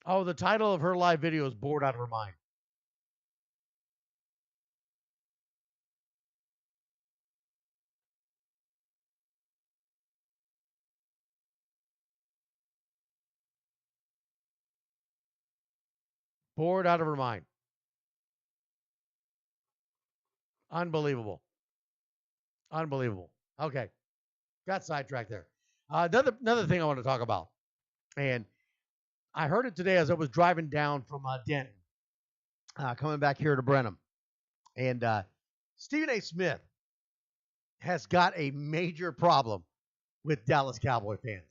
Oh, the title of her live video is Bored Out of Her Mind. Bored Out of Her Mind. Unbelievable. Unbelievable. Okay. Got sidetracked there. Another thing I want to talk about, and I heard it today as I was driving down from Denton, coming back here to Brenham, and Stephen A. Smith has got a major problem with Dallas Cowboy fans.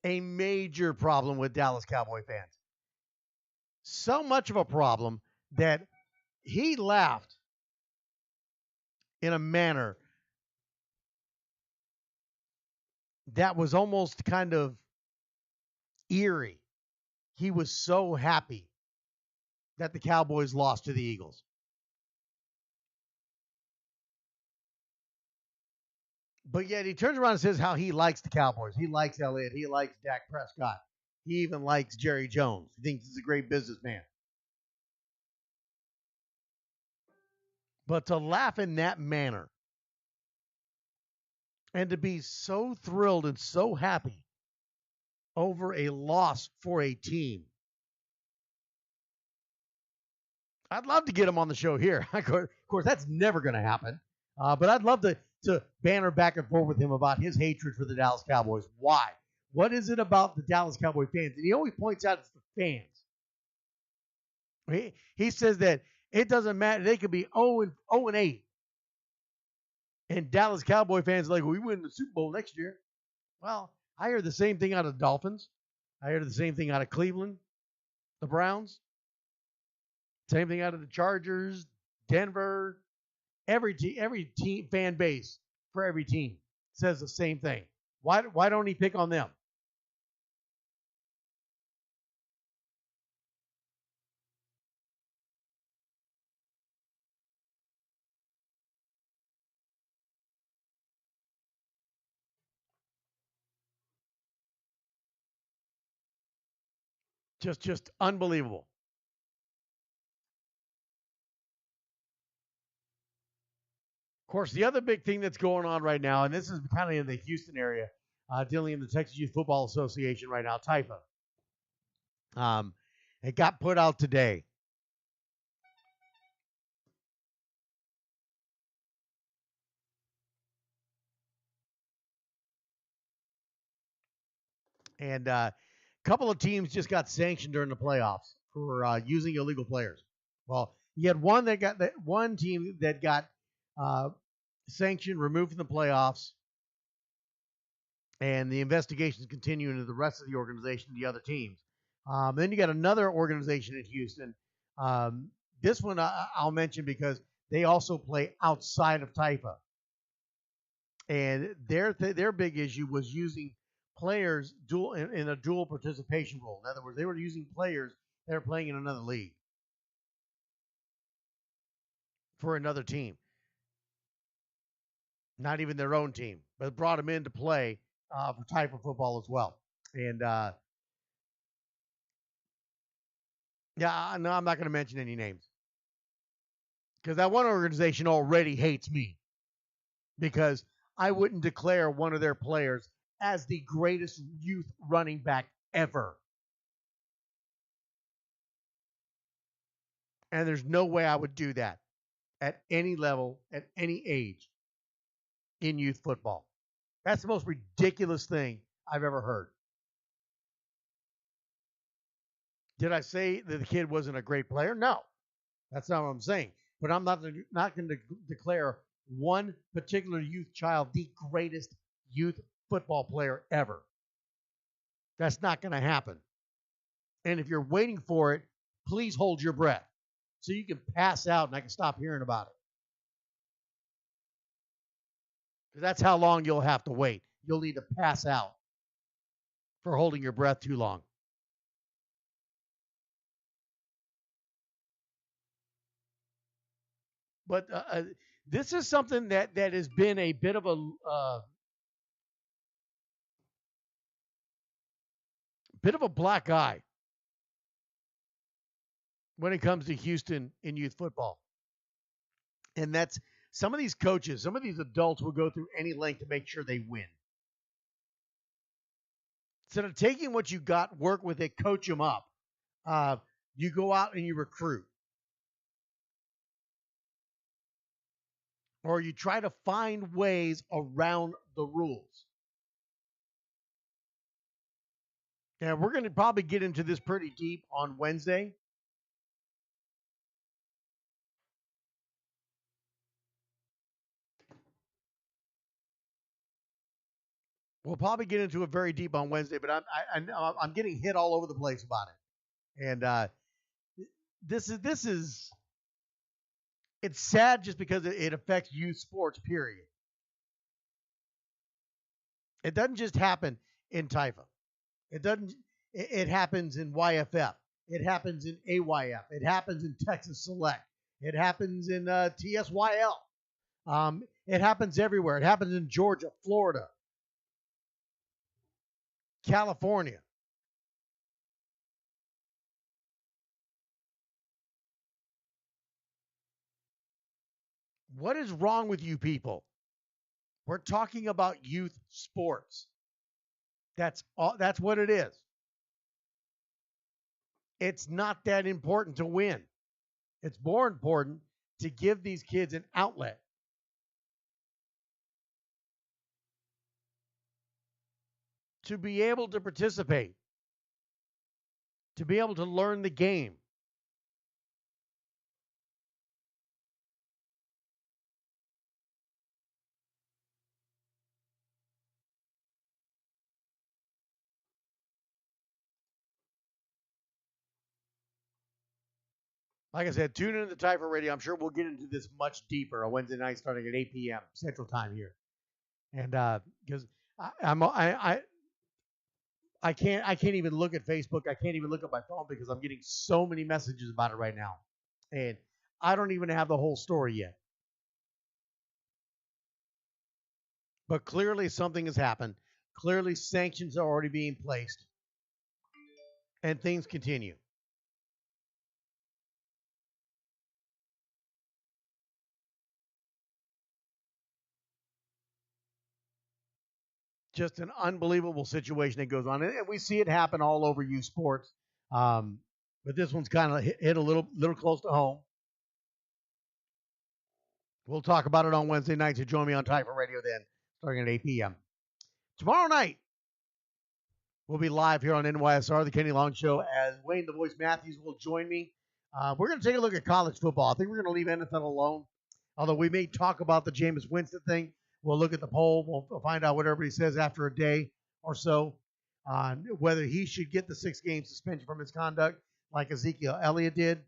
A major problem with Dallas Cowboy fans. So much of a problem that he laughed in a manner that was almost kind of eerie. He was so happy that the Cowboys lost to the Eagles. But yet he turns around and says how he likes the Cowboys. He likes Elliott. He likes Dak Prescott. He even likes Jerry Jones. He thinks he's a great businessman. But to laugh in that manner and to be so thrilled and so happy over a loss for a team. I'd love to get him on the show here. Of course, that's never going to happen. But I'd love to banter back and forth with him about his hatred for the Dallas Cowboys. Why? What is it about the Dallas Cowboy fans? And he always points out it's the fans. He says that it doesn't matter. They could be 0-8. And Dallas Cowboy fans are like, well, we win the Super Bowl next year. Well, I hear the same thing out of the Dolphins. I hear the same thing out of Cleveland, the Browns. Same thing out of the Chargers, Denver. Every team fan base for every team says the same thing. Why don't he pick on them? Just unbelievable. Of course, the other big thing that's going on right now, and this is kind of in the Houston area, dealing in the Texas Youth Football Association right now, TIFA. It got put out today. And a couple of teams just got sanctioned during the playoffs for using illegal players. Well, you had one team that got uh, sanctioned, removed from the playoffs, and the investigations continue into the rest of the organization, the other teams. Then you got another organization in Houston. This one I'll mention because they also play outside of TIFA, and their big issue was using players in a dual participation role. In other words, they were using players that are playing in another league for another team, not even their own team, but brought them in to play for TIFA football as well. And yeah, no, I'm not going to mention any names because that one organization already hates me because I wouldn't declare one of their players as the greatest youth running back ever. And there's no way I would do that at any level, at any age in youth football. That's the most ridiculous thing I've ever heard. Did I say that the kid wasn't a great player? No, that's not what I'm saying. But I'm not going to declare one particular youth child the greatest youth football player ever. That's not going to happen. And if you're waiting for it, please hold your breath so you can pass out and I can stop hearing about it. Because that's how long you'll have to wait. You'll need to pass out for holding your breath too long. But this is something that has been a bit of a bit of a black eye when it comes to Houston in youth football. And that's some of these coaches, some of these adults will go through any length to make sure they win. Instead of taking what you got, work with it, coach them up, you go out and you recruit. Or you try to find ways around the rules. And we're going to probably get into this pretty deep on Wednesday. We'll probably get into it very deep on Wednesday, but I'm getting hit all over the place about it. And this is it's sad just because it affects youth sports, period. It doesn't just happen in Taifa. It happens in YFF. It happens in AYF. It happens in Texas Select. It happens in TSYL. It happens everywhere. It happens in Georgia, Florida, California. What is wrong with you people? We're talking about youth sports. That's what it is. It's not that important to win. It's more important to give these kids an outlet. To be able to participate. To be able to learn the game. Like I said, tune into the Taifa Radio. I'm sure we'll get into this much deeper on Wednesday night starting at 8 p.m. Central Time here. And because I can't even look at Facebook. I can't even look at my phone because I'm getting so many messages about it right now. And I don't even have the whole story yet. But clearly something has happened. Clearly sanctions are already being placed. And things continue. Just an unbelievable situation that goes on. And we see it happen all over youth sports. But this one's kind of hit a little close to home. We'll talk about it on Wednesday night. So join me on Taifa Radio then, starting at 8 p.m. Tomorrow night, we'll be live here on NYSR, the Kennie Long Show, as Wayne the Voice Matthews will join me. We're going to take a look at college football. I think we're going to leave NFL alone, although we may talk about the Jameis Winston thing. We'll look at the poll. We'll find out what everybody says after a day or so on whether he should get the 6-game suspension from his conduct like Ezekiel Elliott did.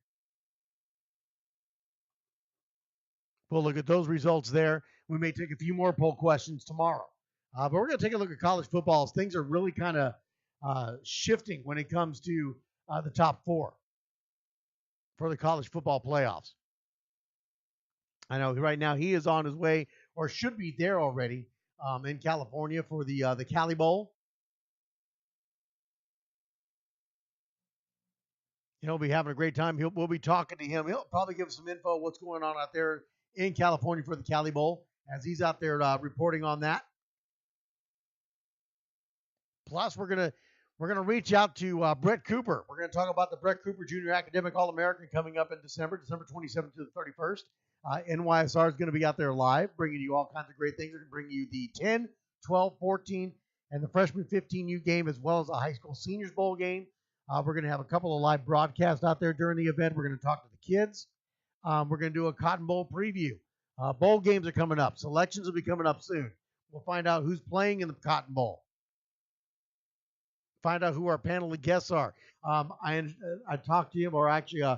We'll look at those results there. We may take a few more poll questions tomorrow. But we're going to take a look at college football as things are really kind of shifting when it comes to the top 4 for the college football playoffs. I know right now he is on his way or should be there already in California for the Cali Bowl. He'll be having a great time. We'll be talking to him. He'll probably give us some info what's going on out there in California for the Cali Bowl as he's out there reporting on that. Plus, we're gonna reach out to Brett Cooper. We're gonna talk about the Brett Cooper Junior Academic All-American coming up in December 27th to the 31st. NYSR is going to be out there live, bringing you all kinds of great things. We're going to bring you the 10, 12, 14, and the freshman 15U game, as well as a high school seniors bowl game. We're going to have a couple of live broadcasts out there during the event. We're going to talk to the kids. We're going to do a Cotton Bowl preview. Bowl games are coming up. Selections will be coming up soon. We'll find out who's playing in the Cotton Bowl. Find out who our panel of guests are. I talked to him, or actually I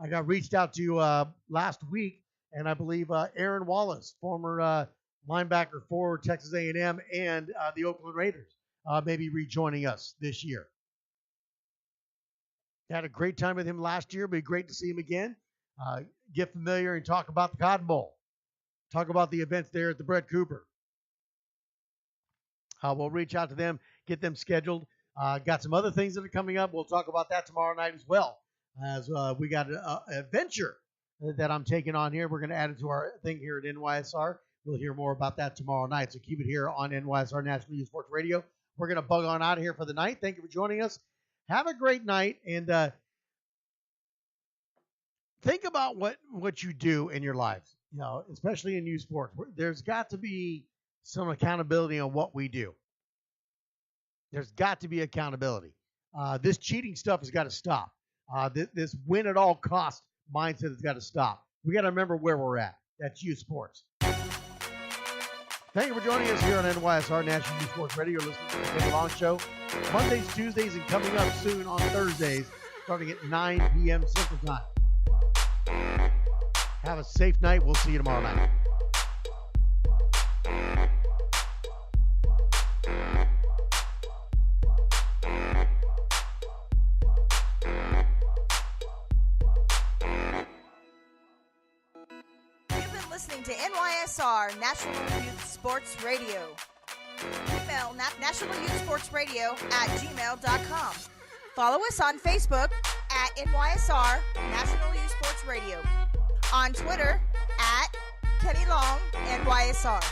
got reached out to last week, and I believe Aaron Wallace, former linebacker for Texas A&M and the Oakland Raiders, may be rejoining us this year. Had a great time with him last year. Be great to see him again. Get familiar and talk about the Cotton Bowl. Talk about the events there at the Brett Cooper. We'll reach out to them, get them scheduled. Got some other things that are coming up. We'll talk about that tomorrow night as well. As we got an adventure that I'm taking on here. We're going to add it to our thing here at NYSR. We'll hear more about that tomorrow night. So keep it here on NYSR National Youth Sports Radio. We're going to bug on out of here for the night. Thank you for joining us. Have a great night. And think about what you do in your lives, especially in youth sports. There's got to be some accountability on what we do. There's got to be accountability. This cheating stuff has got to stop. This win at all cost mindset has got to stop. We got to remember where we're at. That's youth sports. Thank you for joining us here on NYSR National Youth Sports Radio. Listening to the Kennie Long Show. Mondays, Tuesdays, and coming up soon on Thursdays, starting at 9 p.m. Central Time. Have a safe night. We'll see you tomorrow night. Listening to NYSR National Youth Sports Radio. Email nationalyouthsportsradio@gmail.com. Follow us on Facebook at NYSR National Youth Sports Radio. On Twitter at Kennie Long NYSR.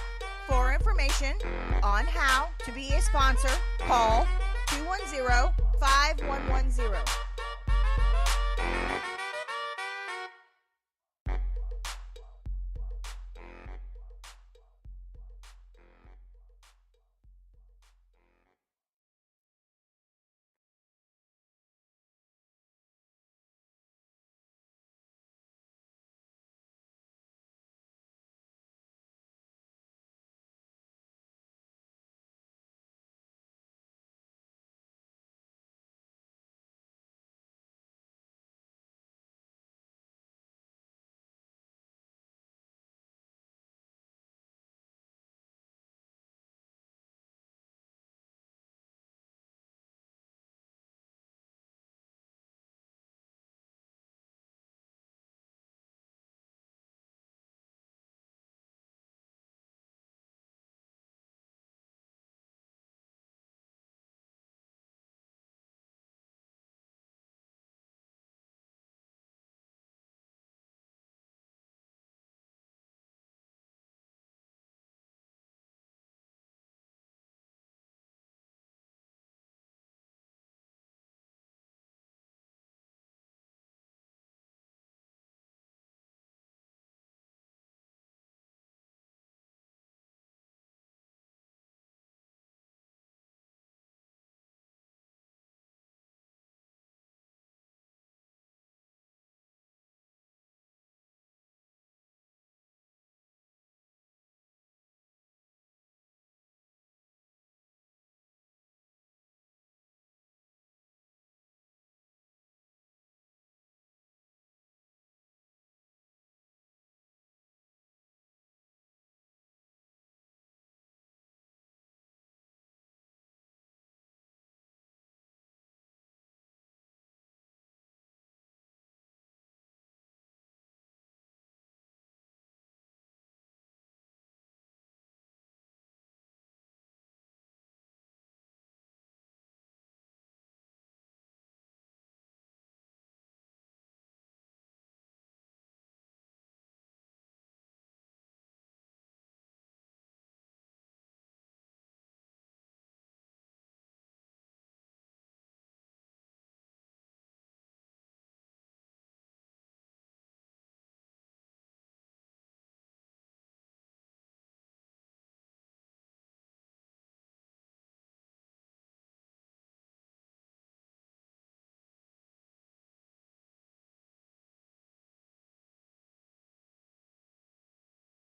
For information on how to be a sponsor, call 210-5110.